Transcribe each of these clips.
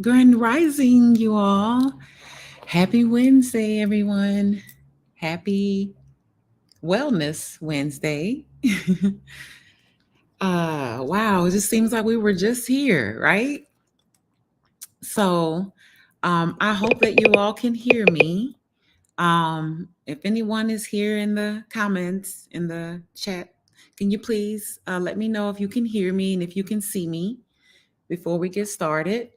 Grand Rising, you all. Happy Wednesday, everyone. Happy Wellness Wednesday. Wow, it just seems like we were just here, right? So, I hope that you all can hear me. If anyone is here in the comments, in the chat, can you please let me know if you can hear me and if you can see me before we get started?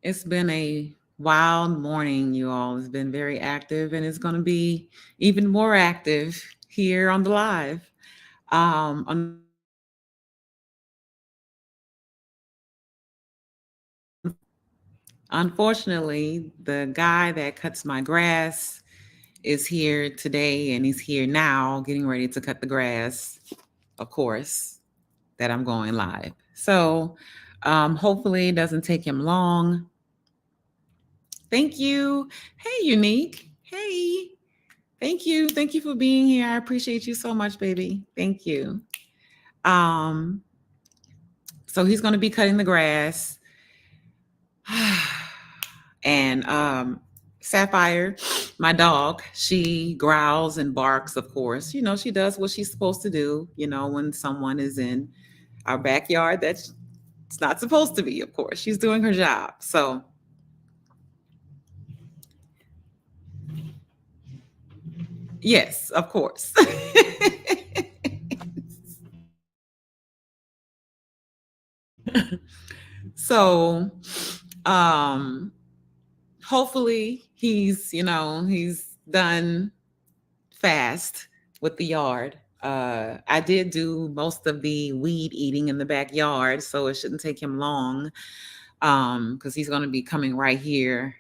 It's been a wild morning, you all. It's been very active and it's going to be even more active here on the live. Unfortunately, the guy that cuts my grass is here today and he's here now getting ready to cut the grass, of course, that I'm going live. So hopefully it doesn't take him long. Thank you. Hey, Unique. Hey. Thank you. Thank you for being here. I appreciate you so much, baby. Thank you. Um, so he's going to be cutting the grass. And Sapphire, my dog, she growls and barks, of course. You know, she does what she's supposed to do, when someone is in our backyard that's it's not supposed to be, of course. She's doing her job. So, yes, of course. So, um, hopefully he's done fast with the yard. I did do most of the weed eating in the backyard, so it shouldn't take him long. Because he's going to be coming right here.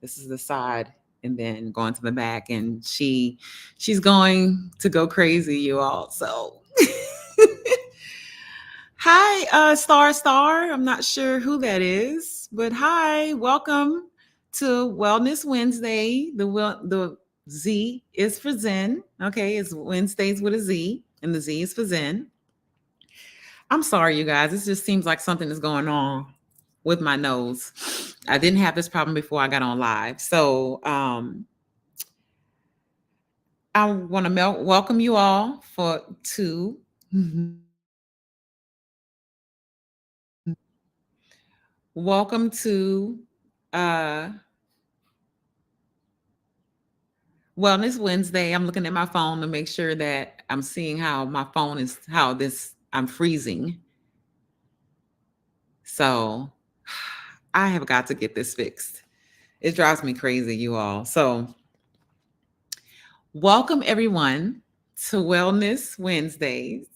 This is the side, and then going to the back, and she's going to go crazy, you all. So, hi, Star. I'm not sure who that is, but hi, welcome to Wellness Wednesday. The Z is for Zen. Okay, it's Wednesdays with a Z, and the Z is for Zen. I'm sorry, you guys. This just seems like something is going on with my nose. I didn't have this problem before I got on live. So I want to welcome you all to welcome to uh, Wellness Wednesday. I'm looking at my phone to make sure that I'm seeing how my phone is, I'm freezing. So I have got to get this fixed. It drives me crazy, you all. So welcome everyone to Wellness Wednesdays.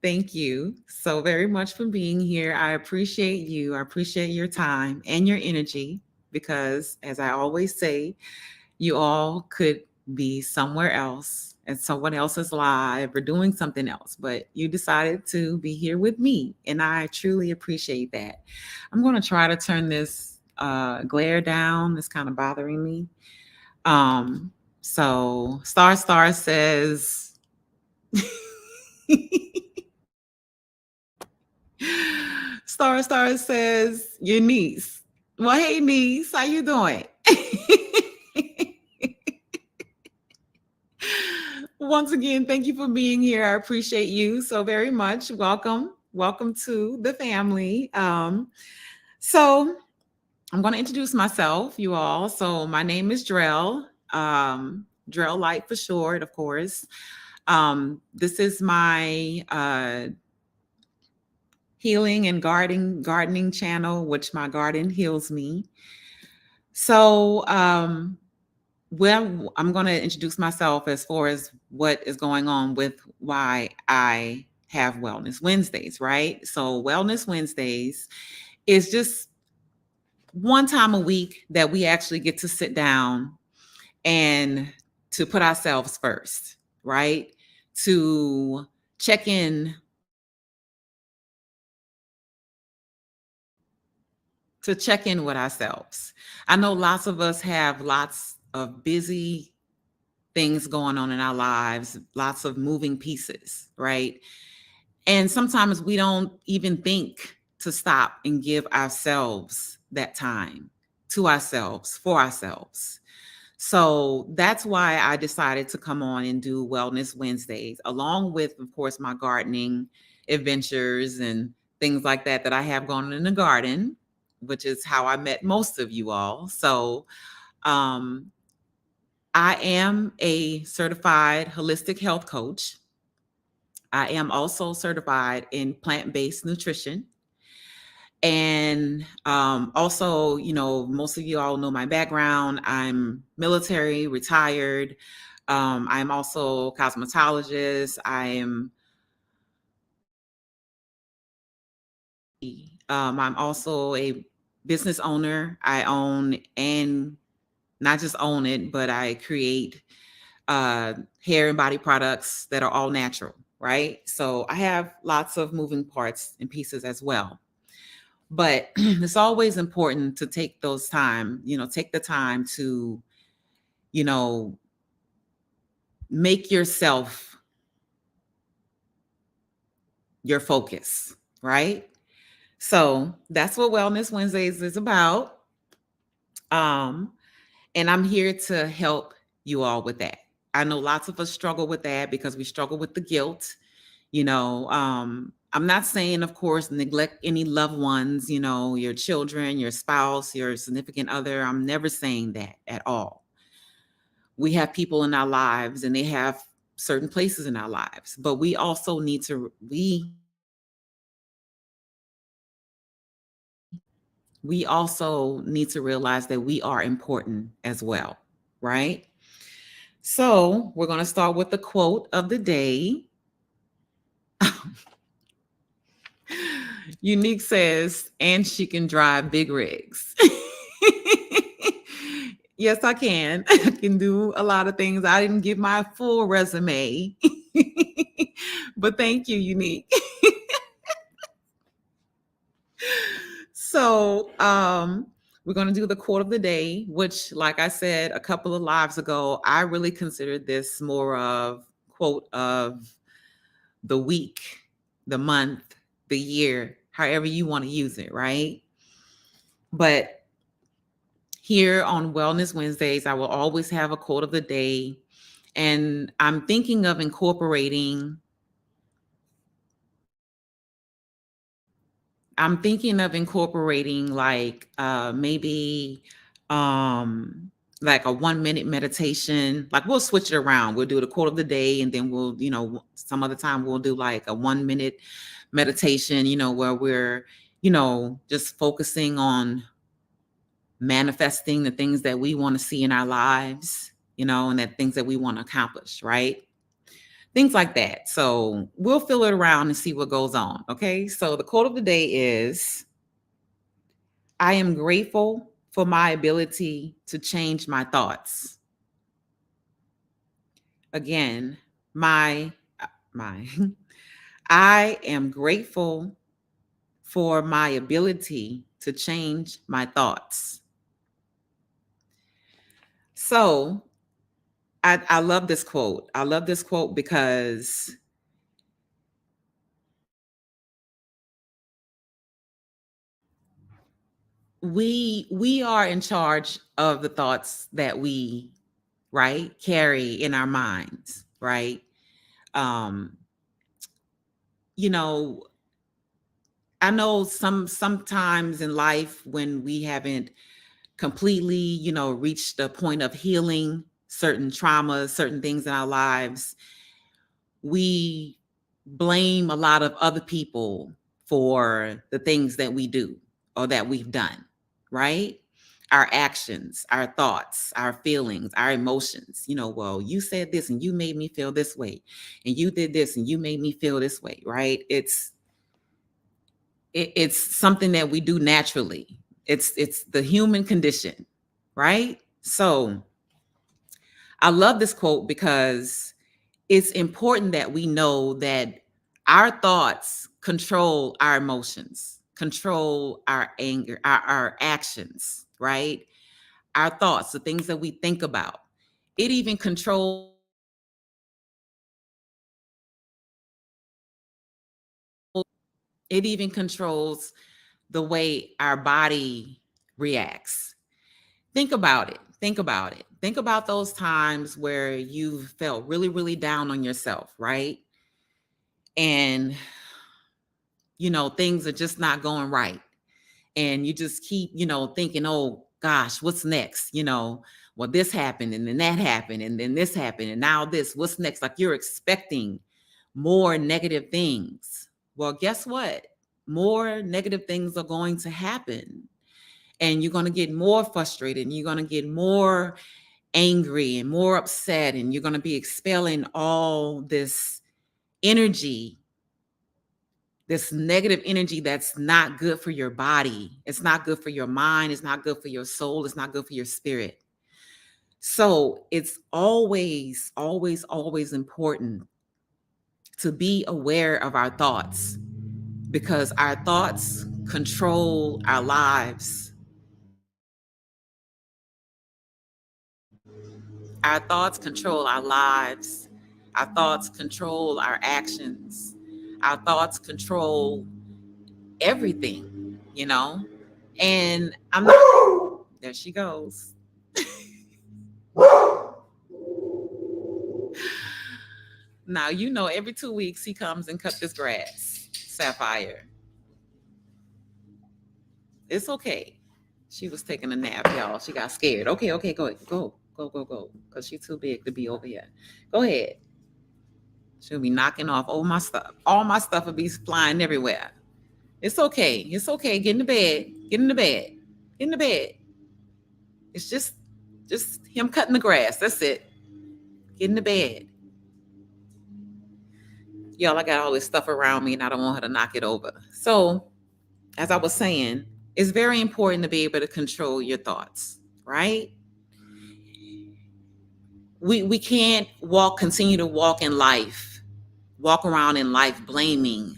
Thank you so very much for being here. I appreciate you. I appreciate your time and your energy because, as I always say, you all could be somewhere else at someone else's live or doing something else, but you decided to be here with me, and I truly appreciate that. I'm going to try to turn this glare down. It's kind of bothering me. So Star says, Star says, your niece. Well, hey niece, how you doing? Once again, thank you for being here. I appreciate you so very much. Welcome to the family. So I'm going to introduce myself, you all. So my name is Drell, Drell Light for short, of course. This is my healing and gardening channel, which my garden heals me. So, well, I'm going to introduce myself as far as what is going on with why I have Wellness Wednesdays, right? So, Wellness Wednesdays is just one time a week that we actually get to sit down and to put ourselves first, right? To check in with ourselves. I know lots of us have lots of busy things going on in our lives, lots of moving pieces, right? And sometimes we don't even think to to stop and give ourselves that time, to ourselves, for ourselves. So that's why I decided to come on and do Wellness Wednesdays, along with, of course, my gardening adventures and things like that I have going on in the garden, which is how I met most of you all. So um, I am a certified holistic health coach. I am also certified in plant-based nutrition. And also, most of you all know my background. I'm military, retired. I'm also a cosmetologist. I'm also a business owner. I own, and not just own it, but I create hair and body products that are all natural, right? So I have lots of moving parts and pieces as well. But it's always important to take those time, take the time to, you know, make yourself your focus, right? So that's what Wellness Wednesdays is about. Um, and I'm here to help you all with that. I know lots of us struggle with that because we struggle with the guilt. I'm not saying, of course, neglect any loved ones, your children, your spouse, your significant other. I'm never saying that at all. We have people in our lives and they have certain places in our lives, but we also need to, we also need to realize that we are important as well, right? So we're going to start with the quote of the day. Unique says, and she can drive big rigs. Yes, I can. I can do a lot of things. I didn't give my full resume, but thank you, Unique. So, we're going to do the quote of the day, which, like I said a couple of lives ago, I really consider this more of quote of the week, the month, the year, however you want to use it, right? But here on Wellness Wednesdays, I will always have a quote of the day. And I'm thinking of incorporating like maybe like a 1 minute meditation. Like we'll switch it around. We'll do the quote of the day and then we'll, some other time we'll do like a 1 minute meditation, where we're, just focusing on manifesting the things that we want to see in our lives, and that things that we want to accomplish, right? Things like that. So we'll fill it around and see what goes on. Okay. So the quote of the day is, I am grateful for my ability to change my thoughts. Again, my I am grateful for my ability to change my thoughts. So I love this quote. I love this quote because we are in charge of the thoughts that we, right, carry in our minds, right? um you know I know sometimes in life when we haven't completely, reached the point of healing certain traumas, certain things in our lives, we blame a lot of other people for the things that we do or that we've done, right? Our actions, our thoughts, our feelings, our emotions. Well, you said this and you made me feel this way, and you did this and you made me feel this way, right? It's something that we do naturally. It's the human condition, right? So I love this quote because it's important that we know that our thoughts control our emotions, control our anger, our actions, right? Our thoughts, the things that we think about. It even controls it even controls the way our body reacts. Think about it. Think about it. Think about those times where you felt really, really down on yourself, right? And, things are just not going right. And you just keep, thinking, oh gosh, what's next? Well, this happened and then that happened and then this happened and now this, what's next? Like you're expecting more negative things. Well, guess what? More negative things are going to happen. And you're going to get more frustrated and you're going to get more angry and more upset. And you're going to be expelling all this energy, this negative energy that's not good for your body. It's not good for your mind. It's not good for your soul. It's not good for your spirit. So it's always, always, always important to be aware of our thoughts because our thoughts control our lives. Our thoughts control our lives. Our thoughts control our actions. Our thoughts control everything. And I'm not, there she goes. Now, every 2 weeks he comes and cut this grass, Sapphire. It's okay. She was taking a nap, y'all. She got scared. Okay, okay, go ahead. Go. Because she's too big to be over here. Go ahead. She'll be knocking off all my stuff. All my stuff will be flying everywhere. It's okay. It's okay. Get in the bed. Get in the bed. Get in the bed. It's just him cutting the grass. That's it. Get in the bed. Y'all, I got all this stuff around me and I don't want her to knock it over. So, as I was saying, it's very important to be able to control your thoughts, right? We can't continue to walk around in life blaming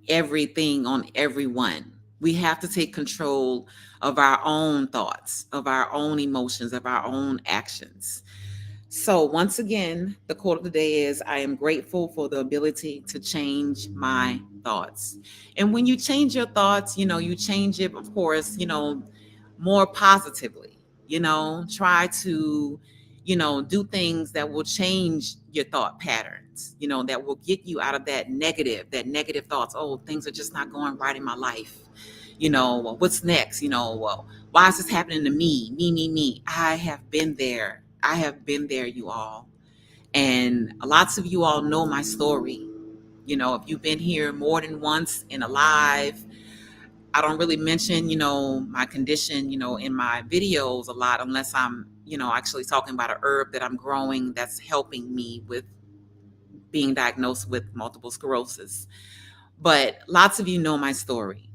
everything on everyone. We have to take control of our own thoughts, of our own emotions, of our own actions. So, once again, the quote of the day is I am grateful for the ability to change my thoughts. And when you change your thoughts, you change it, of course, more positively. Try to, do things that will change your thought patterns, that will get you out of that negative thoughts. Oh, things are just not going right in my life. Well, what's next? Well, why is this happening to me? Me. I have been there. You all. And lots of you all know my story. If you've been here more than once in a live, I don't really mention, my condition, in my videos a lot unless I'm, actually talking about a herb that I'm growing that's helping me with being diagnosed with multiple sclerosis. But lots of you know my story.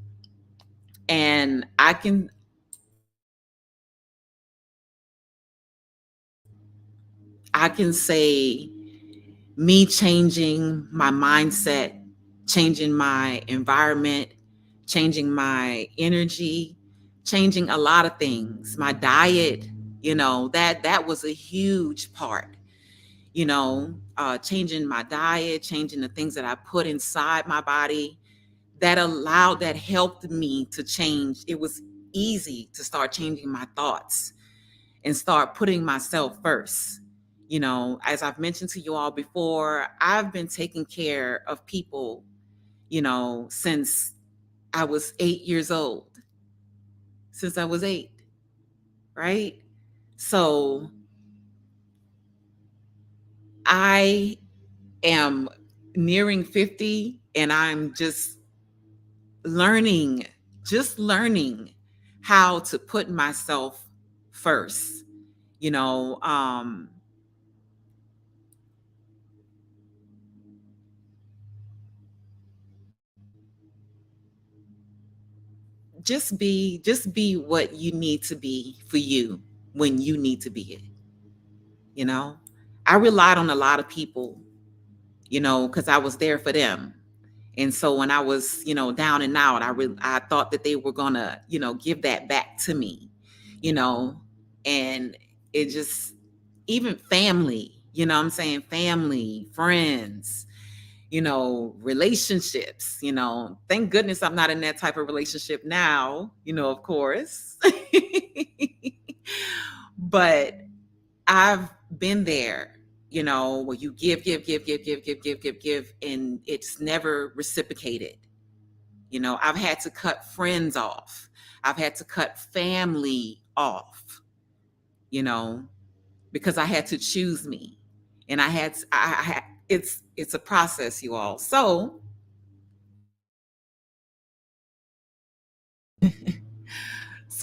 And I can say me changing my mindset, changing my environment, changing my energy, changing a lot of things. My diet, that was a huge part. Changing my diet, changing the things that I put inside my body, that helped me to change. It was easy to start changing my thoughts and start putting myself first. As I've mentioned to you all before, I've been taking care of people, since I was 8 years old, since I was 8, right? So I am nearing 50 and I'm learning, just learning how to put myself first, you know, um, just be what you need to be for you when you need to be it. you know I relied on a lot of people, because I was there for them. And so when I was, down and out, I thought that they were gonna, give that back to me, you know and it just, even family, I'm saying, family, friends, relationships. Thank goodness I'm not in that type of relationship now, of course. But I've been there, where you give, give, give, give, give, give, give, give, give, and it's never reciprocated. I've had to cut friends off. I've had to cut family off, you know, because I had to choose me. And it's a process, you all. So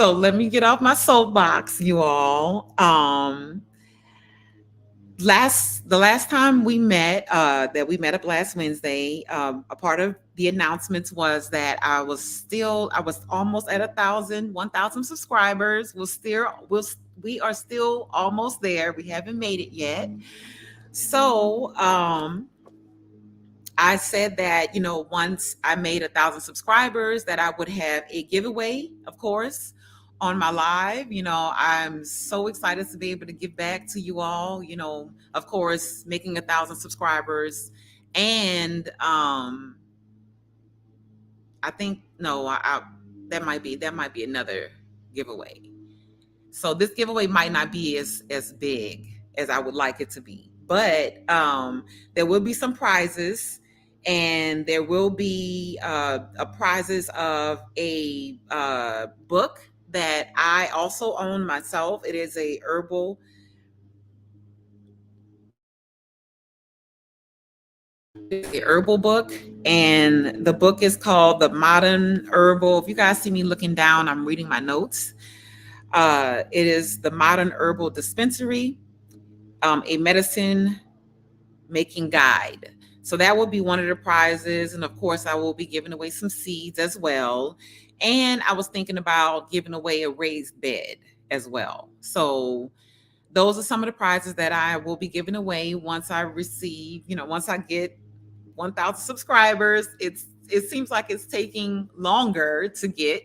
let me get off my soapbox, you all. The last time we met, that we met up last Wednesday, a part of the announcements was that I was almost at 1,000 subscribers. We are still almost there. We haven't made it yet. So I said that, once I made 1,000 subscribers, that I would have a giveaway, of course, on my live. I'm so excited to be able to give back to you all, of course, making 1,000 subscribers. And I think, no, that might be another giveaway. So this giveaway might not be as big as I would like it to be, but there will be some prizes, and there will be a prizes of a book that I also own myself. It is a herbal book, and the book is called The Modern Herbal. If you guys see me looking down, I'm reading my notes. It is The Modern Herbal Dispensary, a medicine making guide. So that will be one of the prizes. And of course, I will be giving away some seeds as well. And I was thinking about giving away a raised bed as well. So those are some of the prizes that I will be giving away once I get 1,000 subscribers. It seems like it's taking longer to get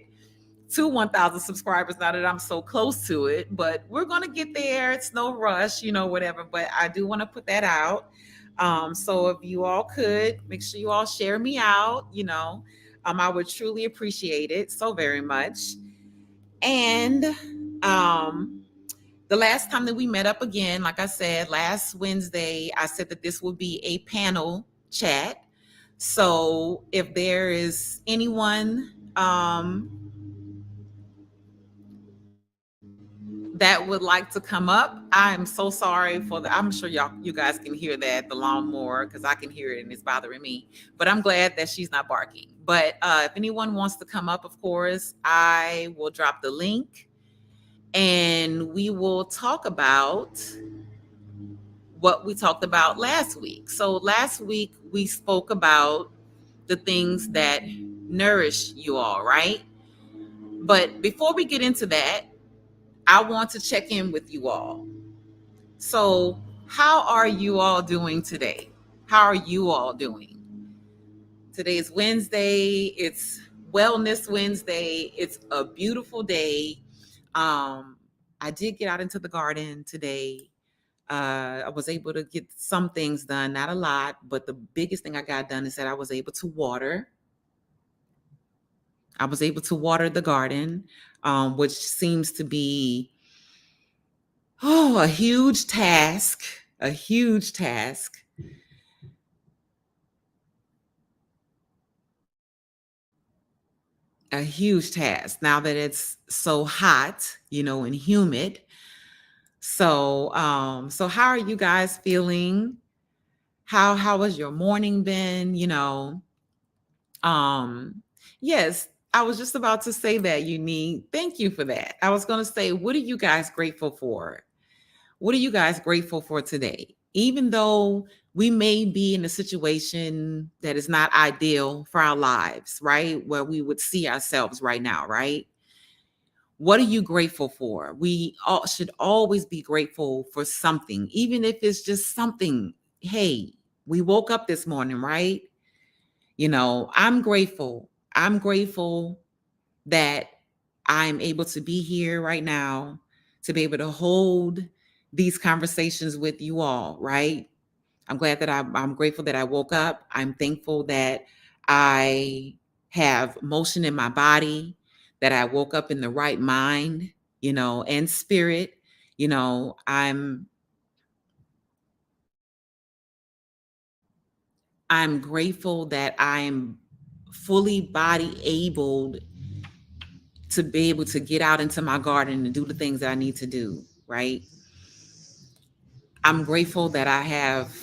to 1,000 subscribers now that I'm so close to it, but we're going to get there. It's no rush, whatever, but I do want to put that out. So if you all could make sure you all share me out, I would truly appreciate it so very much. And the last time that we met up again, like I said, last Wednesday, I said that this would be a panel chat. So if there is anyone that would like to come up, I'm so sorry I'm sure you guys can hear that, the lawnmower, because I can hear it and it's bothering me. But I'm glad that she's not barking. But if anyone wants to come up, of course, I will drop the link and we will talk about what we talked about last week. So last week we spoke about the things that nourish you all, right? But before we get into that, I want to check in with you all. So, how are you all doing today? How are you all doing? Today is Wednesday. It's Wellness Wednesday. It's a beautiful day. I did get out into the garden today. I was able to get some things done, not a lot, but the biggest thing I got done is that I was able to water. I was able to water the garden, which seems to be a huge task. A huge task. A huge task now that it's so hot, and humid. So how are you guys feeling? How has your morning been? Um, yes, I was just about to say that, thank you for that. I was going to say, what are you guys grateful for? What are you guys grateful for today? Even though we may be in a situation that is not ideal for our lives, right? Where we would see ourselves right now, right? What are you grateful for? We all should always be grateful for something, even if it's just something. Hey, we woke up this morning, right? I'm grateful. I'm grateful that I'm able to be here right now, to be able to hold these conversations with you all, right? I'm glad that I'm grateful that I woke up. I'm thankful that I have motion in my body, that I woke up in the right mind, and spirit. I'm grateful that I'm fully body able to be able to get out into my garden and do the things that I need to do, right? I'm grateful that I have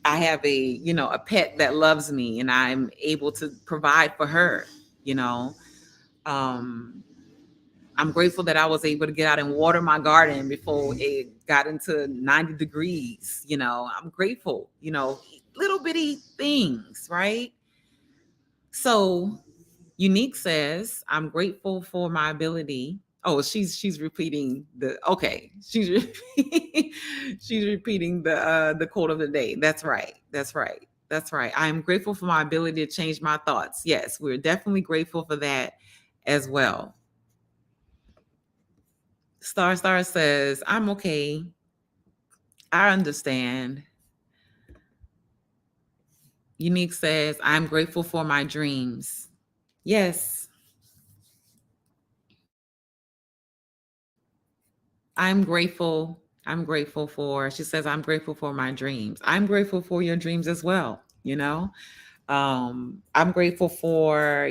a pet that loves me and I'm able to provide for her, you know. Um I'm grateful that I was able to get out and water my garden before it got into 90 degrees, I'm grateful, little bitty things, right? So Unique says, I'm grateful for my ability. Oh, she's repeating the okay. She's repeating the quote of the day. That's right. That's right. That's right. I'm grateful for my ability to change my thoughts. Yes, we're definitely grateful for that as well. Star says, I'm okay. I understand. Unique says, I'm grateful for my dreams. Yes, I'm grateful. I'm grateful for, she says, I'm grateful for my dreams. I'm grateful for your dreams as well. I'm grateful for,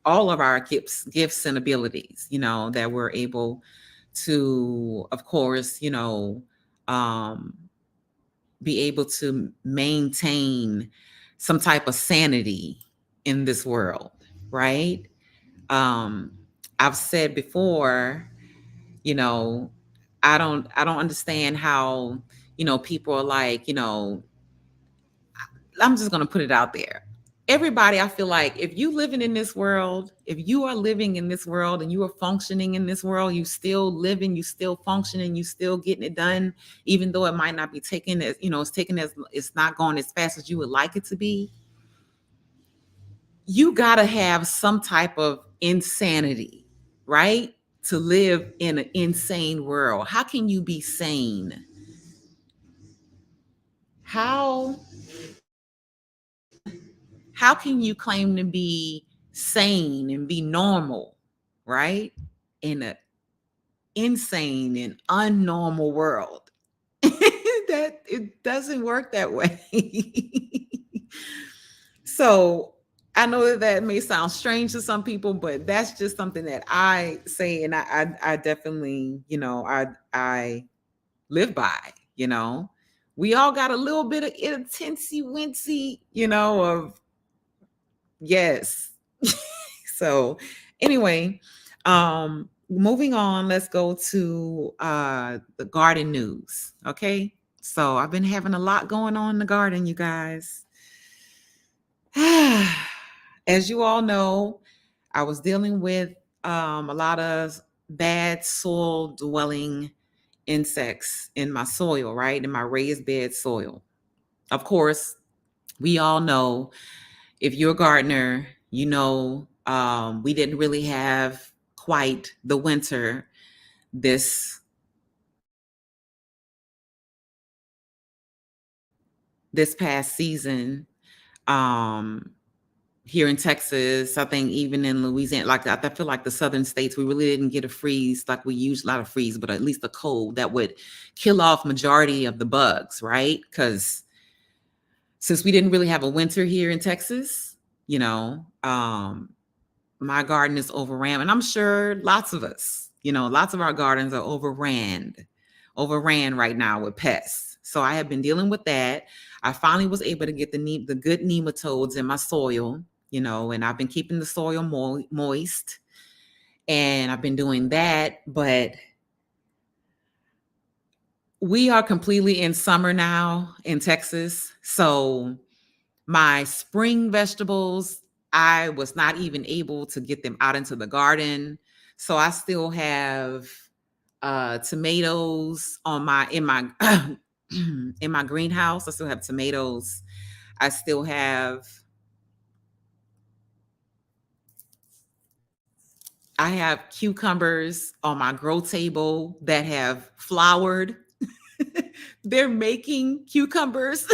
all of our gifts and abilities, that we're able to, of course, um, be able to maintain some type of sanity in this world, right? Um, I've said before, you know, I don't understand how, people are like, I'm just going to put it out there. Everybody, I feel like if you living in this world, if you are living in this world and you are functioning in this world, you still living, you still functioning, you still getting it done, even though it might not be taken as, it's not going as fast as you would like it to be. You got to have some type of insanity, right? To live in an insane world. How can you be sane? How how can you claim to be sane and be normal, right? In an insane and unnormal world. That it doesn't work that way. So I know that may sound strange to some people, but that's just something that I say, and I definitely, I live by. You know, we all got a little bit of intensey wincy, of yes. So anyway, moving on, let's go to the garden news. Okay. So I've been having a lot going on in the garden, you guys. As you all know, I was dealing with a lot of bad soil dwelling insects in my soil, right? In my raised bed soil. Of course, we all know, if you're a gardener, we didn't really have quite the winter this this past season. Um, Here in Texas, I think even in Louisiana, like I feel like the southern states, we really didn't get a freeze like we usually, not a freeze, but at least a cold that would kill off majority of the bugs, right? Because since we didn't really have a winter here in Texas, my garden is overran, and I'm sure lots of us, lots of our gardens are overran right now with pests. So I have been dealing with that. I finally was able to get the good nematodes in my soil, and I've been keeping the soil moist, and I've been doing that. But we are completely in summer now in Texas, so my spring vegetables, I was not even able to get them out into the garden. So I still have tomatoes on my in my in my greenhouse. I still have tomatoes. I still have I have cucumbers on my grow table that have flowered. they're making cucumbers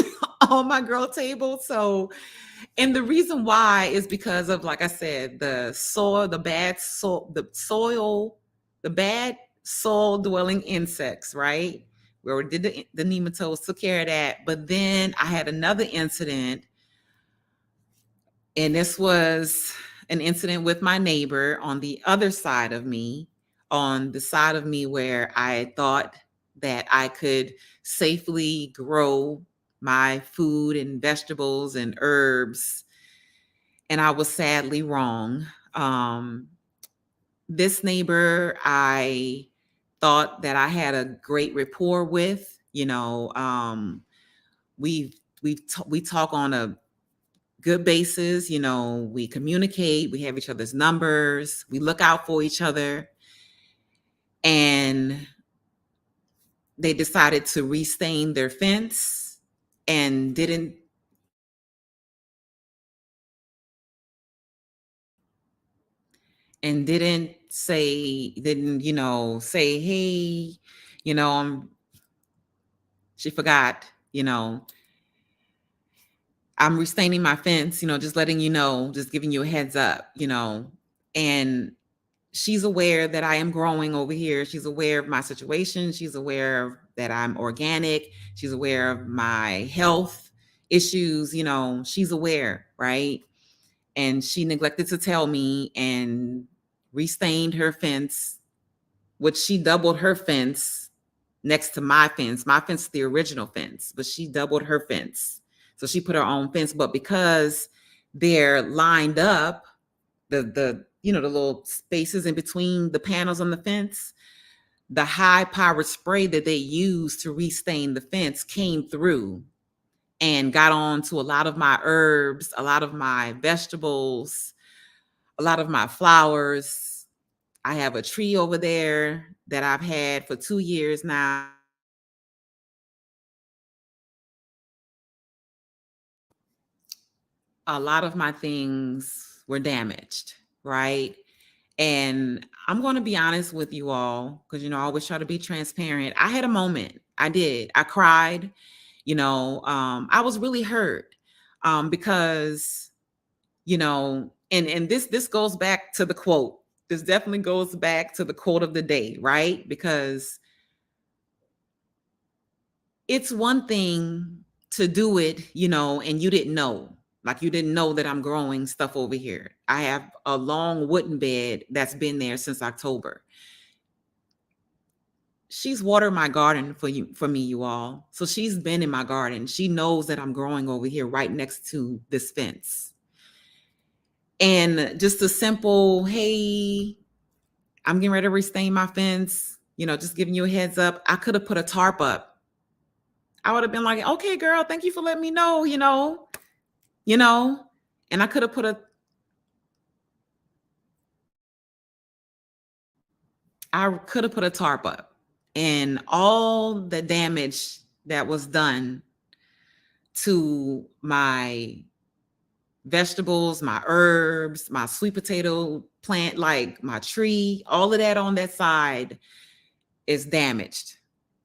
on my grill table. So, and the reason why is because of, like I said, the soil, the bad soil dwelling insects, right? Where we did the nematodes, took care of that. But then I had another incident, and this was an incident with my neighbor on the other side of me, on the side of me where I thought that I could safely grow my food and vegetables and herbs. And I was sadly wrong. This neighbor, I thought that I had a great rapport with. We talk on a good basis. We communicate, we have each other's numbers, we look out for each other. And they decided to restain their fence and didn't say, hey, you know, she forgot, I'm restaining my fence, just letting you know, just giving you a heads up, and she's aware that I am growing over here. She's aware of my situation. She's aware that I'm organic. She's aware of my health issues. She's aware, right? And she neglected to tell me and restained her fence, which she doubled her fence next to my fence. My fence is the original fence, but she doubled her fence. So she put her own fence, but because they're lined up, the little spaces in between the panels on the fence, the high powered spray that they used to restain the fence came through and got on to a lot of my herbs, a lot of my vegetables, a lot of my flowers. I have a tree over there that I've had for 2 years now. A lot of my things were damaged, right? And I'm going to be honest with you all, because, I always try to be transparent. I had a moment. I did. I cried. I was really hurt, because, and this goes back to the quote. This definitely goes back to the quote of the day, right? Because it's one thing to do it, and you didn't know. Like, you didn't know that I'm growing stuff over here. I have a long wooden bed that's been there since October. She's watered my garden for me, you all. So she's been in my garden. She knows that I'm growing over here right next to this fence. And just a simple, hey, I'm getting ready to restain my fence, just giving you a heads up. I could have put a tarp up. I would have been like, okay, girl, thank you for letting me know, and I could have put a tarp up, and all the damage that was done to my vegetables, my herbs, my sweet potato plant, like my tree, all of that on that side is damaged.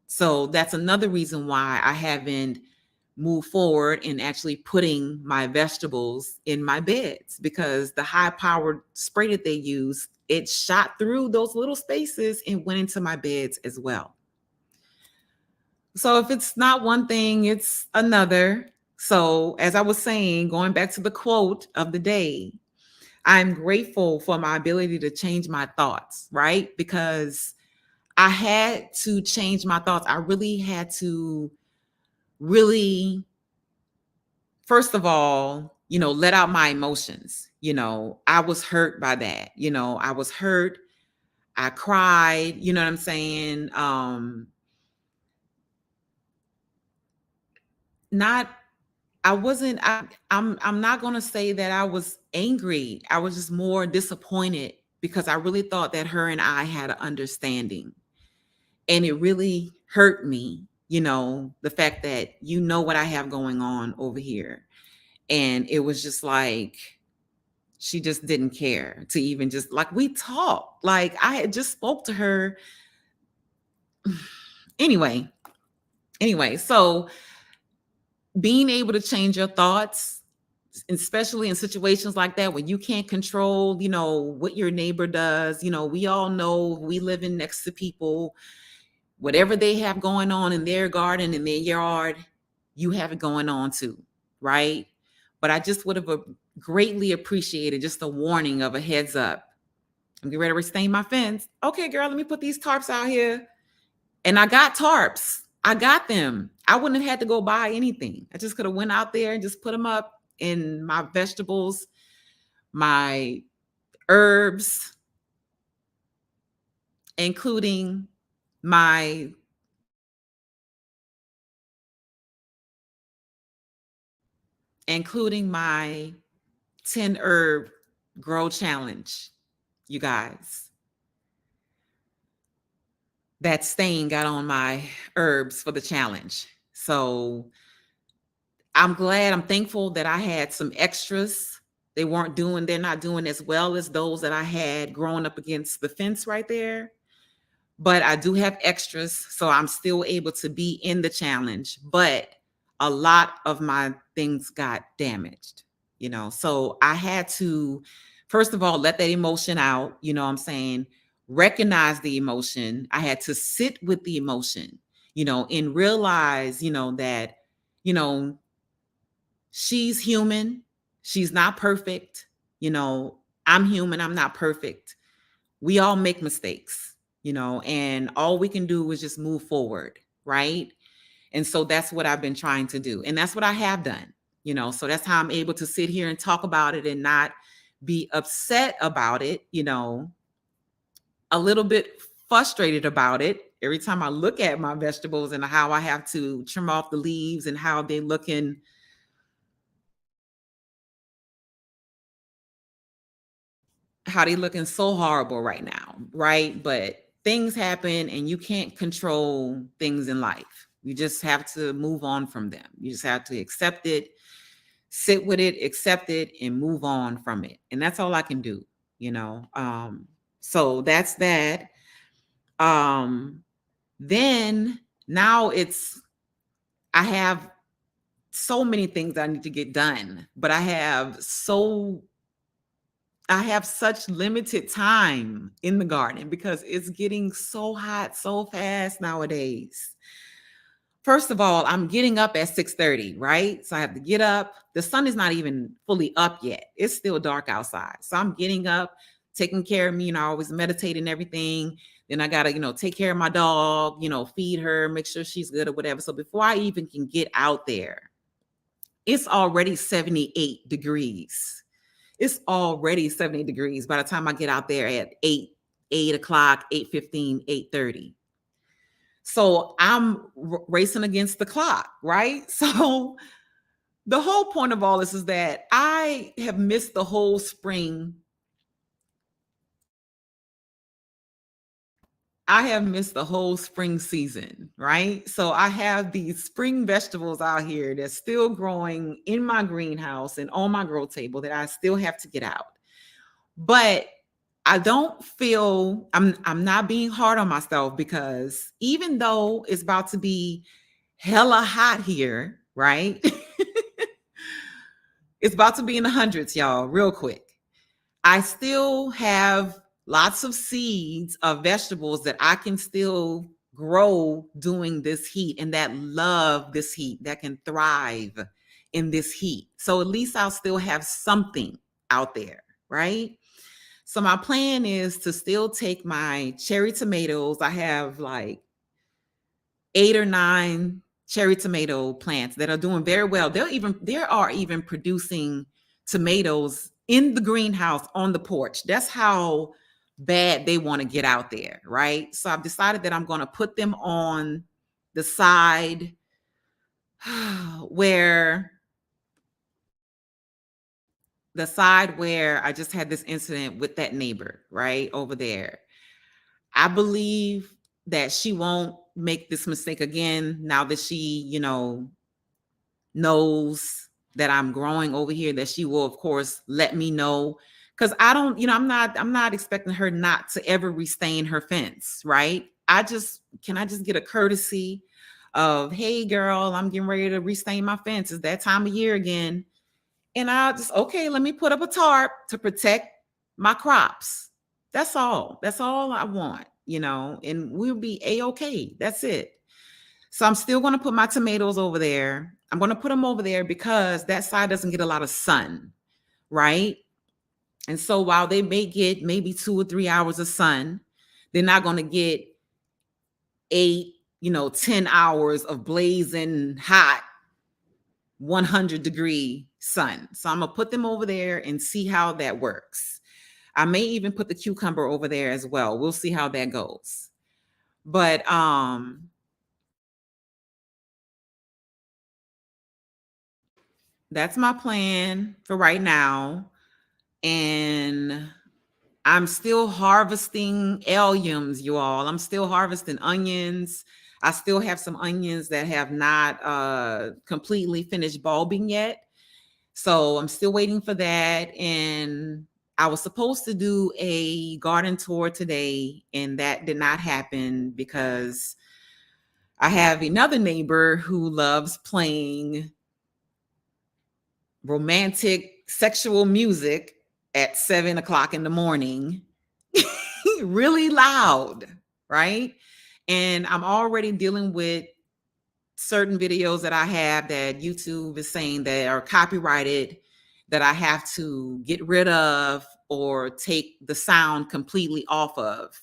So that's another reason why I haven't moved forward in actually putting my vegetables in my beds, because the high powered spray that they use, it shot through those little spaces and went into my beds as well. So if it's not one thing, it's another. So as I was saying, going back to the quote of the day, I'm grateful for my ability to change my thoughts, right? Because I had to change my thoughts. I really had to really, first of all, let out my emotions. I was hurt by that. I was hurt. I cried, you know what I'm saying? Not I wasn't I'm not going to say that I was angry. I was just more disappointed because I really thought that her and I had an understanding. And it really hurt me, the fact that what I have going on over here. And it was just like she just didn't care to even just, like, we talked. Like, I had just spoke to her. Anyway, Anyway, so being able to change your thoughts, especially in situations like that when you can't control, what your neighbor does. We all know we living next to people, whatever they have going on in their garden, in their yard, you have it going on too, right? But I just would have greatly appreciated just a warning of a heads up. I'm getting ready to restain my fence. Okay, girl, let me put these tarps out here. And I got tarps. I got them. I wouldn't have had to go buy anything. I just could have went out there and just put them up in my vegetables, my herbs, including my including my 10 herb grow challenge, you guys. That stain got on my herbs for the challenge. So I'm thankful that I had some extras. They're not doing as well as those that I had growing up against the fence right there. But I do have extras, so I'm still able to be in the challenge. But a lot of my things got damaged, So I had to, first of all, let that emotion out, what I'm saying, recognize the emotion. I had to sit with the emotion, and realize, that, you know, she's human. She's not perfect. I'm human. I'm not perfect. We all make mistakes, and all we can do is just move forward, right? And so that's what I've been trying to do. And that's what I have done, so that's how I'm able to sit here and talk about it and not be upset about it, a little bit frustrated about it every time I look at my vegetables and how I have to trim off the leaves and how they looking so horrible right now, right? But things happen and you can't control things in life. You just have to move on from them. You just have to accept it, sit with it, accept it, and move on from it. And that's all I can do, you know. So that's that. Then now I have so many things I need to get done, but I have such limited time in the garden because it's getting so hot so fast nowadays. First of all, I'm getting up at 6:30, right? So I have to get up. The sun is not even fully up yet. It's still dark outside. So I'm getting up, taking care of me, I always meditate and everything. Then I got to, take care of my dog, feed her, make sure she's good or whatever. So before I even can get out there, it's already 78 degrees. It's already 70 degrees by the time I get out there at 8 o'clock, 8:15, 8:30. So I'm racing against the clock, right? So the whole point of all this is that I have missed the whole spring. I have missed the whole spring season, right? So I have these spring vegetables out here that's still growing in my greenhouse and on my grow table that I still have to get out. But I don't feel I'm not being hard on myself because even though it's about to be hella hot here, right? It's about to be in the hundreds, y'all, real quick. I still have lots of seeds of vegetables that I can still grow doing this heat and that love this heat, that can thrive in this heat. So at least I'll still have something out there, right? So my plan is to still take my cherry tomatoes. I have like 8 or 9 cherry tomato plants that are doing very well. There are even producing tomatoes in the greenhouse on the porch. That's how bad they want to get out there, right? So I've decided that I'm going to put them on the side where I just had this incident with that neighbor, right over there. I believe that she won't make this mistake again now that she, knows that I'm growing over here, that she will of course let me know. Cause I don't, I'm not expecting her not to ever restain her fence, right? Can I just get a courtesy of, hey girl, I'm getting ready to restain my fence. It's that time of year again. And I'll just, okay, let me put up a tarp to protect my crops. That's all. That's all I want, and we'll be A-okay. That's it. So I'm still going to put my tomatoes over there. I'm going to put them over there because that side doesn't get a lot of sun, right? And so while they may get maybe 2 or 3 hours of sun, they're not going to get 8, 10 hours of blazing hot 100-degree sun. So I'm going to put them over there and see how that works. I may even put the cucumber over there as well. We'll see how that goes. But that's my plan for right now. And I'm still harvesting alliums, you all. I'm still harvesting onions. I still have some onions that have not completely finished bulbing yet. So I'm still waiting for that. And I was supposed to do a garden tour today, and that did not happen because I have another neighbor who loves playing romantic sexual music at 7 o'clock in the morning, really loud, right? And I'm already dealing with certain videos that I have that YouTube is saying that are copyrighted, that I have to get rid of or take the sound completely off of.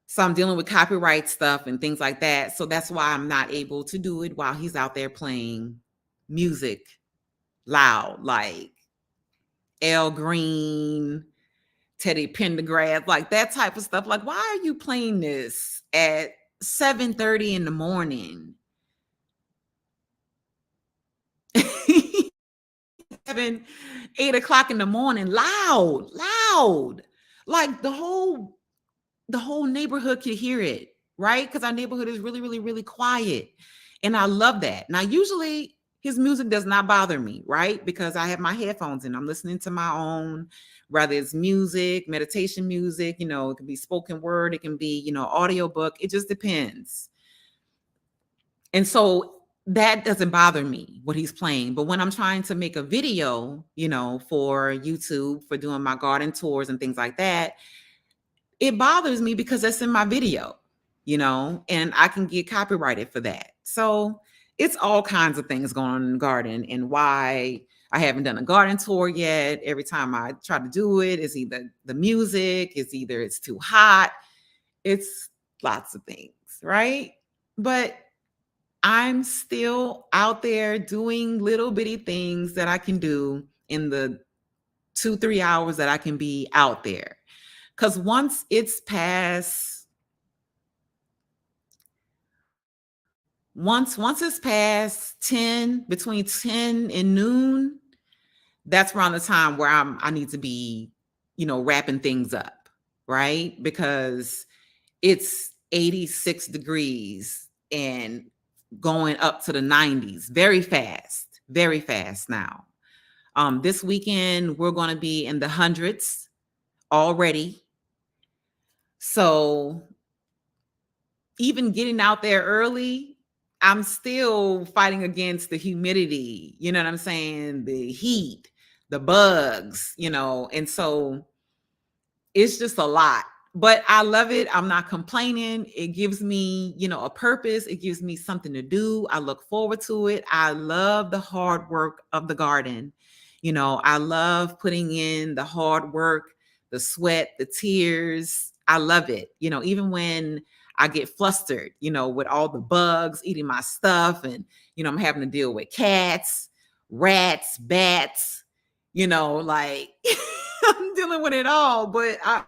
So I'm dealing with copyright stuff and things like that. So that's why I'm not able to do it while he's out there playing music loud, like Al Green, Teddy Pendergrass, like that type of stuff. Like, why are you playing this at 7:30 in the morning? 7, 8 o'clock in the morning, loud. Like the whole neighborhood could hear it, right? Because our neighborhood is really, really, really quiet. And I love that. Now, usually his music does not bother me, right? Because I have my headphones in. I'm listening to my own, whether it's music, meditation music, it can be spoken word, it can be, audiobook. It just depends. And so that doesn't bother me what he's playing. But when I'm trying to make a video, for YouTube, for doing my garden tours and things like that, it bothers me because that's in my video, and I can get copyrighted for that. So it's all kinds of things going on in the garden, and why I haven't done a garden tour yet. Every time I try to do it, it's either the music, it's too hot. It's lots of things, right? But I'm still out there doing little bitty things that I can do in the 2-3 hours that I can be out there. Because once it's past 10, between 10 and noon, that's around the time where I need to be, wrapping things up, right? Because it's 86 degrees and going up to the 90s very fast now. This weekend, we're going to be in the hundreds already. So even getting out there early, I'm still fighting against the humidity, you know what I'm saying? The heat, the bugs, and so it's just a lot. But I love it. I'm not complaining. It gives me, a purpose. It gives me something to do. I look forward to it. I love the hard work of the garden. I love putting in the hard work, the sweat, the tears. I love it. Even when I get flustered, with all the bugs eating my stuff, and, I'm having to deal with cats, rats, bats, like I'm dealing with it all. But I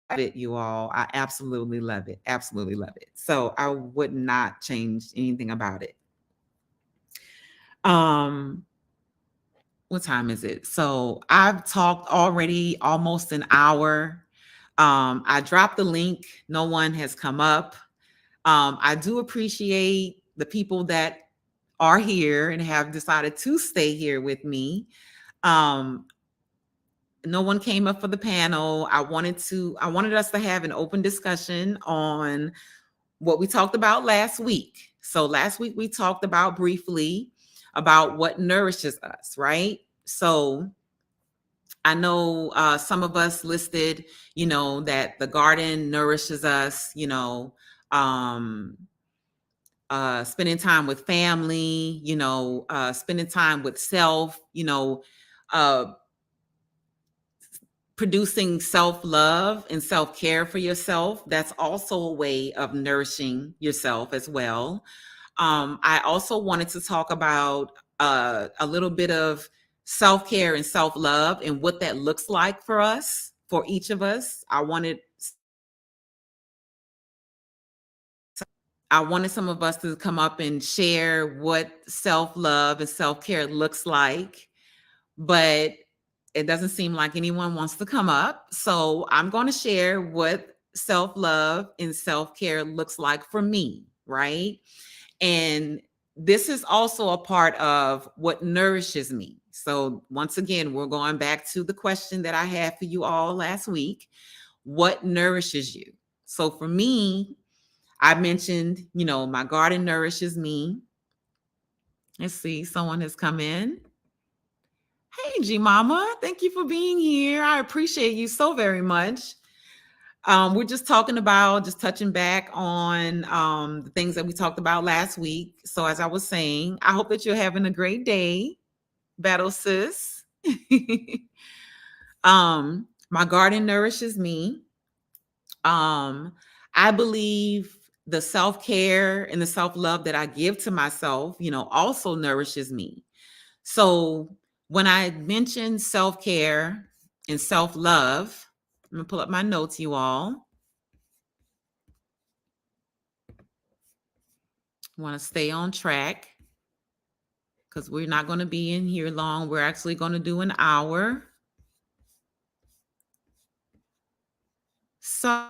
love it, you all. I absolutely love it. Absolutely love it. So I would not change anything about it. What time is it? So I've talked already almost an hour. I dropped the link. No one has come up. I do appreciate the people that are here and have decided to stay here with me. no one came up for the panel. I wanted us to have an open discussion on what we talked about last week. So last week we talked about briefly about what nourishes us, right? So I know some of us listed, that the garden nourishes us, um, spending time with family, spending time with self, uh, producing self-love and self-care for yourself. That's also a way of nourishing yourself as well. I also wanted to talk about a little bit of self-care and self-love and what that looks like for us, for each of us. I wanted some of us to come up and share what self-love and self-care looks like, but it doesn't seem like anyone wants to come up. So I'm going to share what self-love and self-care looks like for me, right? And this is also a part of what nourishes me. So once again, we're going back to the question that I had for you all last week. What nourishes you? So for me, I mentioned, my garden nourishes me. Let's see, someone has come in. Hey, G Mama, thank you for being here. I appreciate you so very much. We're just talking about, just touching back on the things that we talked about last week. So as I was saying, I hope that you're having a great day, Battle Sis. My garden nourishes me. I believe the self-care and the self-love that I give to myself, also nourishes me. So when I mention self-care and self-love, I'm gonna pull up my notes, you all. Want to stay on track because we're not going to be in here long. We're actually going to do an hour. So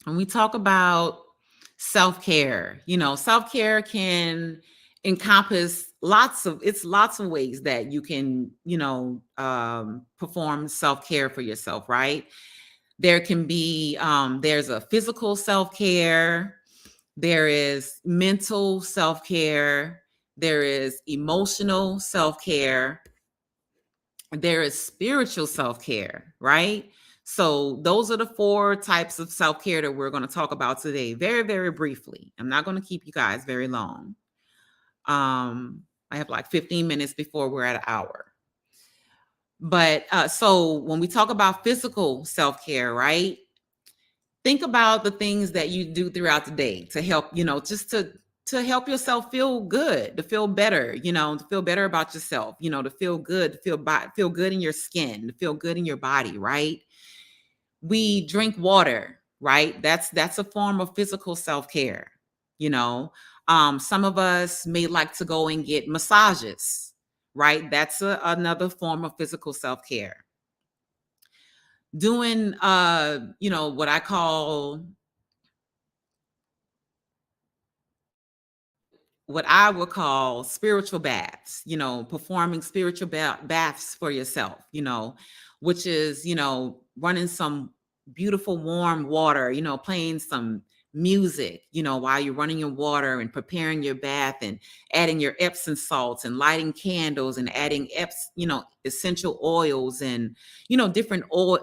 when we talk about self-care, self-care can encompass lots of ways that you can, perform self-care for yourself, right? There can be, there's a physical self-care, there is mental self-care, there is emotional self-care, there is spiritual self-care, right? So those are the 4 types of self-care that we're going to talk about today, very, very briefly. I'm not going to keep you guys very long. I have like 15 minutes before we're at an hour. But so when we talk about physical self-care, right? Think about the things that you do throughout the day to help, just to help yourself feel good, to feel better, to feel better about yourself, to feel good, to feel good in your skin, to feel good in your body, right? We drink water, right? That's a form of physical self-care, you know. Some of us may like to go and get massages, right? That's another form of physical self-care. Doing what I call, what I would call spiritual baths, performing spiritual baths for yourself, which is, running some beautiful warm water, playing some music, while you're running your water and preparing your bath and adding your Epsom salts and lighting candles and adding essential oils and, different oil,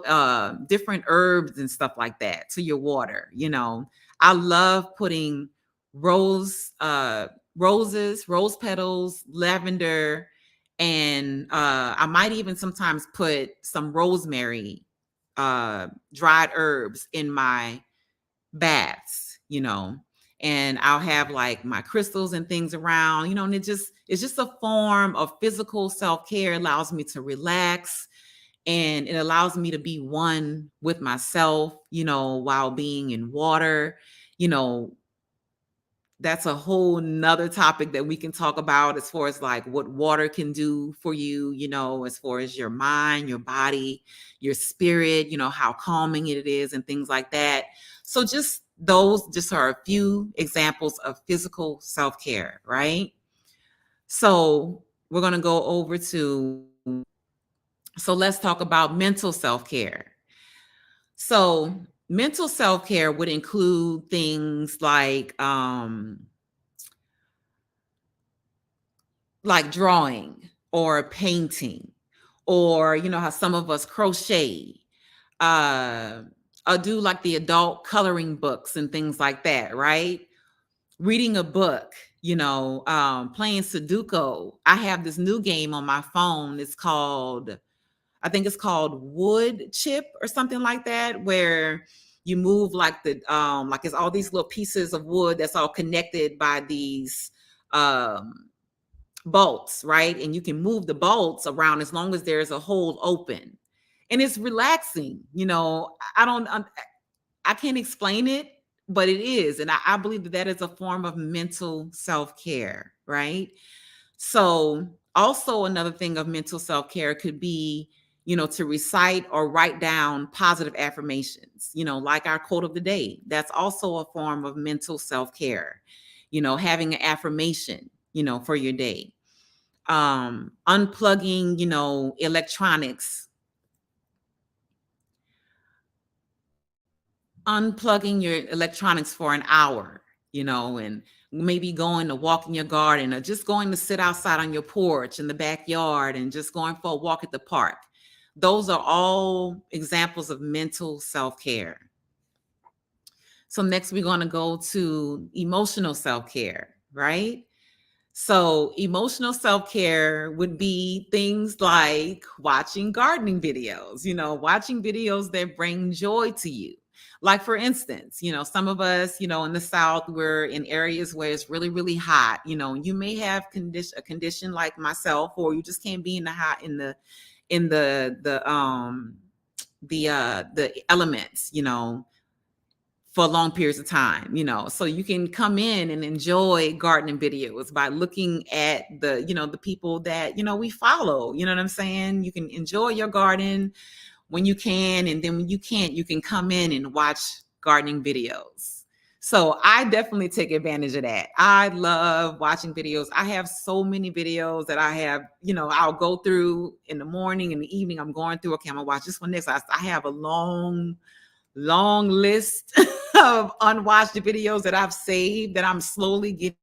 different herbs and stuff like that to your water. I love putting rose petals, lavender, and I might even sometimes put some rosemary, dried herbs in my baths, and I'll have like my crystals and things around, and it's just a form of physical self-care. It allows me to relax, and it allows me to be one with myself, while being in water. That's a whole nother topic that we can talk about, as far as like what water can do for you, as far as your mind, your body, your spirit, how calming it is and things like that. So those just are a few examples of physical self-care, right? So we're going to go over to So let's talk about mental self-care. So mental self-care would include things like drawing or painting, or you know how some of us crochet, uh or do like the adult coloring books and things like that, right? Reading a book, playing Sudoku. I have this new game on my phone. I think it's called Wood Chip or something like that, where you move like it's all these little pieces of wood that's all connected by these um bolts, right? And you can move the bolts around as long as there's a hole open. And it's relaxing. I can't explain it, but it is. And I believe that that is a form of mental self-care, right? So also another thing of mental self-care could be, to recite or write down positive affirmations, like our quote of the day. That's also a form of mental self-care, having an affirmation, for your day. Unplugging, electronics, unplugging your electronics for an hour, and maybe going to walk in your garden, or just going to sit outside on your porch in the backyard and just going for a walk at the park. Those are all examples of mental self-care. So next we're going to go to emotional self-care, right? So, emotional self care would be things like watching gardening videos, watching videos that bring joy to you. Like, for instance, some of us, in the South, we're in areas where it's really, really hot. You may have a condition like myself, or you just can't be in the hot, in the elements, for long periods of time, so you can come in and enjoy gardening videos by looking at the people that, we follow, you know what I'm saying? You can enjoy your garden when you can, and then when you can't, you can come in and watch gardening videos. So I definitely take advantage of that. I love watching videos. I have so many videos that I have, I'll go through in the morning and the evening. I'm going through, okay, I'm gonna watch this one next. I have a long list of unwatched videos that I've saved that I'm slowly getting.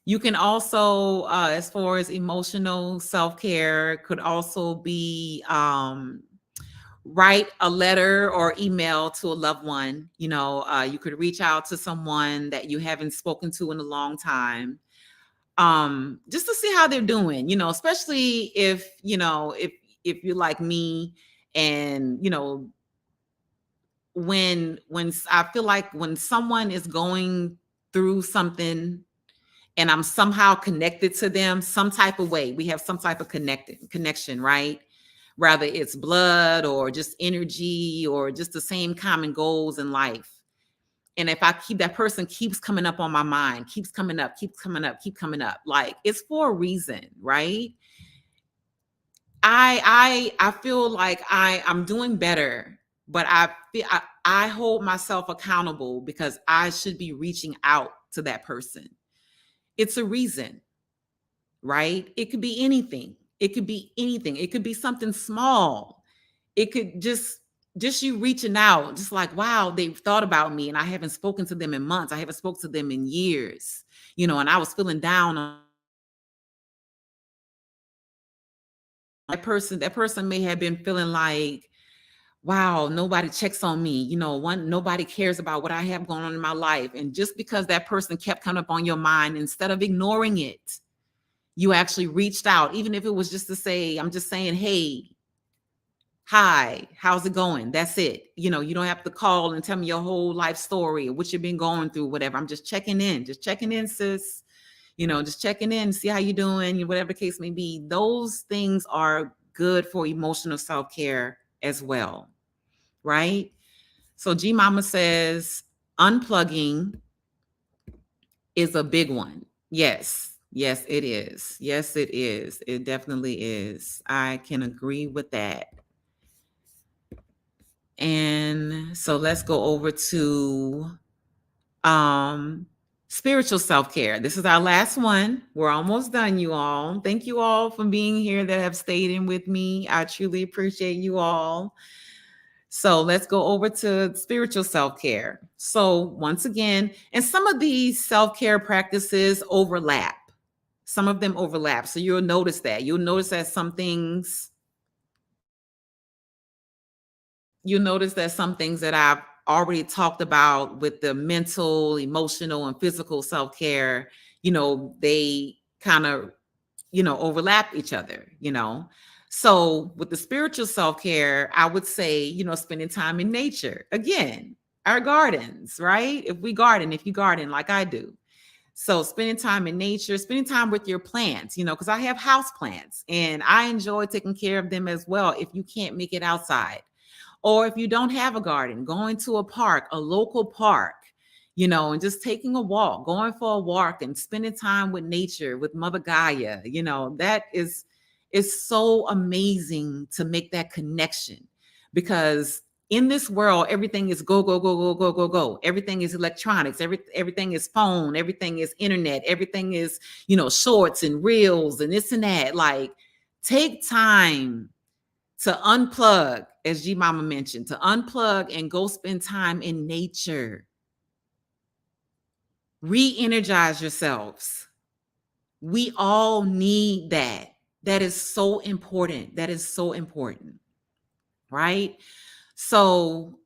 You can also, as far as emotional self-care, could also be write a letter or email to a loved one. You could reach out to someone that you haven't spoken to in a long time, just to see how they're doing, especially if you're like me, and when I feel like when someone is going through something and I'm somehow connected to them some type of way, we have some type of connection, right? Rather it's blood or just energy or just the same common goals in life. And if that person keeps coming up on my mind, keeps coming up, keep coming up, like it's for a reason, right? I feel like I'm doing better, but I hold myself accountable because I should be reaching out to that person. It's a reason, right? It could be anything. It could be anything. It could be something small. It could just you reaching out, just like, wow, they've thought about me and I haven't spoken to them in months. I haven't spoken to them in years. And I was feeling down on that person may have been feeling like, wow, nobody checks on me. Nobody cares about what I have going on in my life. And just because that person kept coming up on your mind, instead of ignoring it, you actually reached out, even if it was just to say, I'm just saying, hey, hi, how's it going? That's it. You don't have to call and tell me your whole life story or what you've been going through, whatever. I'm just checking in, sis. Just checking in, see how you're doing, whatever the case may be. Those things are good for emotional self-care as well, right? So G Mama says unplugging is a big one. Yes. Yes, it is. Yes, it is. It definitely is. I can agree with that. And so let's go over to Spiritual self-care. This is our last one. We're almost done, you all. Thank you all for being here that have stayed in with me. I truly appreciate you all. So let's go over to spiritual self-care. So once again, and some of these self-care practices overlap. Some of them overlap. So you'll notice that. You'll notice that some things that I've already talked about with the mental, emotional, and physical self-care, they kind of, overlap each other. So with the spiritual self-care, I would say, spending time in nature. Again, our gardens, right? If you garden like I do. So spending time in nature, spending time with your plants, because I have house plants and I enjoy taking care of them as well if you can't make it outside. Or if you don't have a garden, going to a park, a local park, and just taking a walk, going for a walk and spending time with nature, with Mother Gaia, that is so amazing to make that connection. Because in this world, everything is go, go, go, go, go, go, go. Everything is electronics, everything is phone, everything is internet, everything is, shorts and reels and this and that. Like, take time to unplug, as G Mama mentioned, to unplug and go spend time in nature. Re-energize yourselves. We all need that. That is so important. That is so important. Right? So,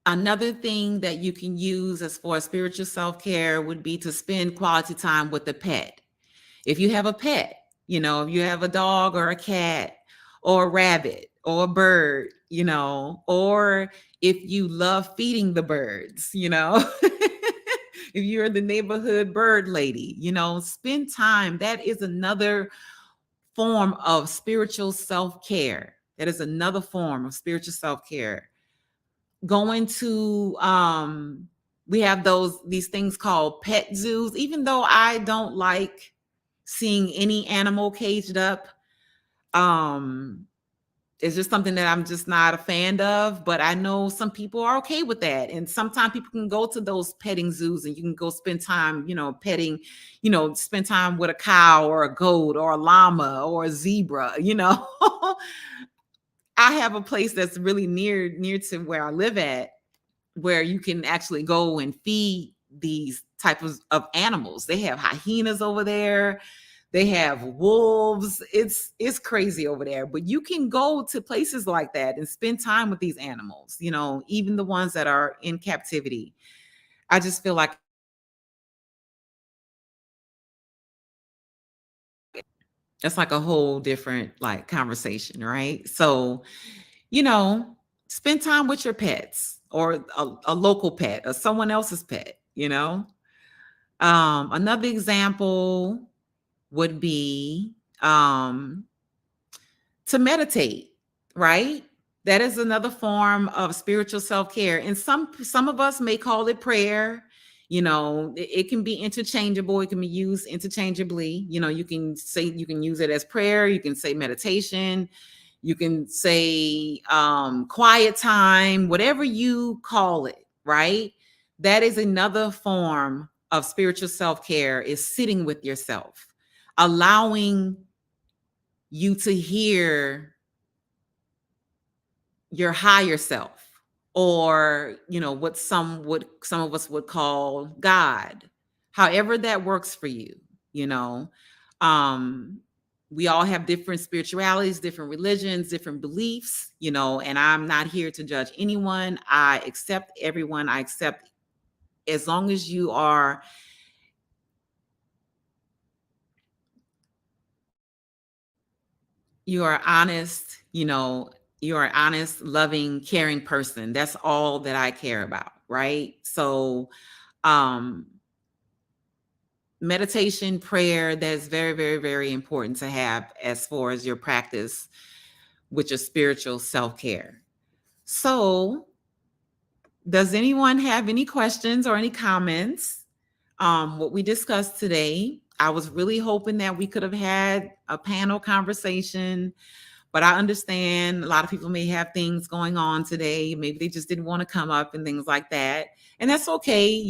another thing that you can use as far as spiritual self-care would be to spend quality time with the pet. If you have a pet, if you have a dog or a cat or a rabbit or a bird, or if you love feeding the birds, if you're the neighborhood bird lady, spend time. That is another form of spiritual self-care. That is another form of spiritual self-care. Going to we have these things called pet zoos. Even though I don't like seeing any animal caged up, it's just something that I'm just not a fan of, but I know some people are okay with that. And sometimes people can go to those petting zoos and you can go spend time, petting, spend time with a cow or a goat or a llama or a zebra. I have a place that's really near to where I live at, where you can actually go and feed these types of animals. They have hyenas over there. They have wolves. It's crazy over there. But you can go to places like that and spend time with these animals, even the ones that are in captivity. I just feel like it's like a whole different like conversation, right? So, spend time with your pets or a local pet or someone else's pet. Another example would be to meditate, right? That is another form of spiritual self-care. And some of us may call it prayer. It can be interchangeable. It can be used interchangeably. You can use it as prayer. You can say meditation. You can say quiet time, whatever you call it, right? That is another form of spiritual self-care, is sitting with yourself, allowing you to hear your higher self, or what some of us would call God, however that works for you. you know um we all have different spiritualities, different religions, different beliefs, and I'm not here to judge anyone. I accept everyone. I accept, as long as you are honest, you're an honest, loving, caring person. That's all that I care about, right? So, um, meditation, prayer, that's very, very, very important to have as far as your practice with your spiritual self-care. So, does anyone have any questions or any comments? What we discussed today, I was really hoping that we could have had a panel conversation, But I understand a lot of people may have things going on today. Maybe they just didn't want to come up and things like that. And that's okay.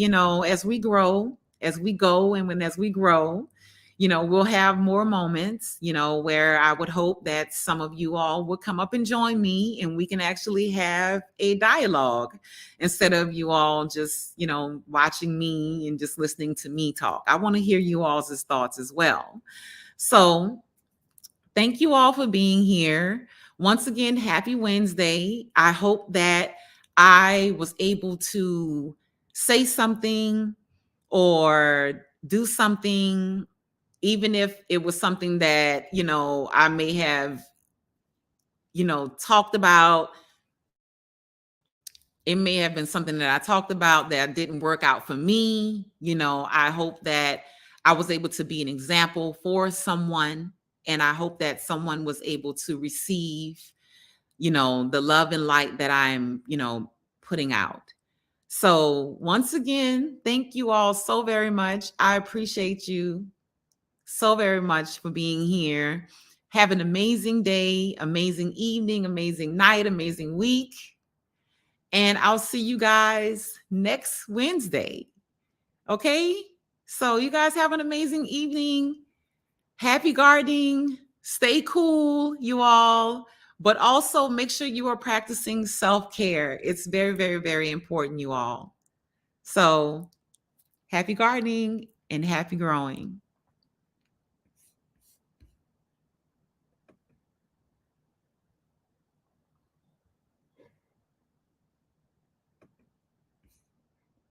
As we grow, as we go, and as we grow, we'll have more moments, where I would hope that some of you all would come up and join me and we can actually have a dialogue instead of you all just, watching me and just listening to me talk. I want to hear you all's thoughts as well. So thank you all for being here. Once again, happy Wednesday. I hope that I was able to say something or do something, even if it was something that, I may have, talked about. It may have been something that I talked about that didn't work out for me. I hope that I was able to be an example for someone. And I hope that someone was able to receive, the love and light that I'm, putting out. So once again, thank you all so very much. I appreciate you so very much for being here. Have an amazing day, amazing evening, amazing night, amazing week. And I'll see you guys next Wednesday. Okay? So you guys have an amazing evening. Happy gardening. Stay cool, you all. But also make sure you are practicing self-care. It's very, very, very important, you all. So happy gardening and happy growing.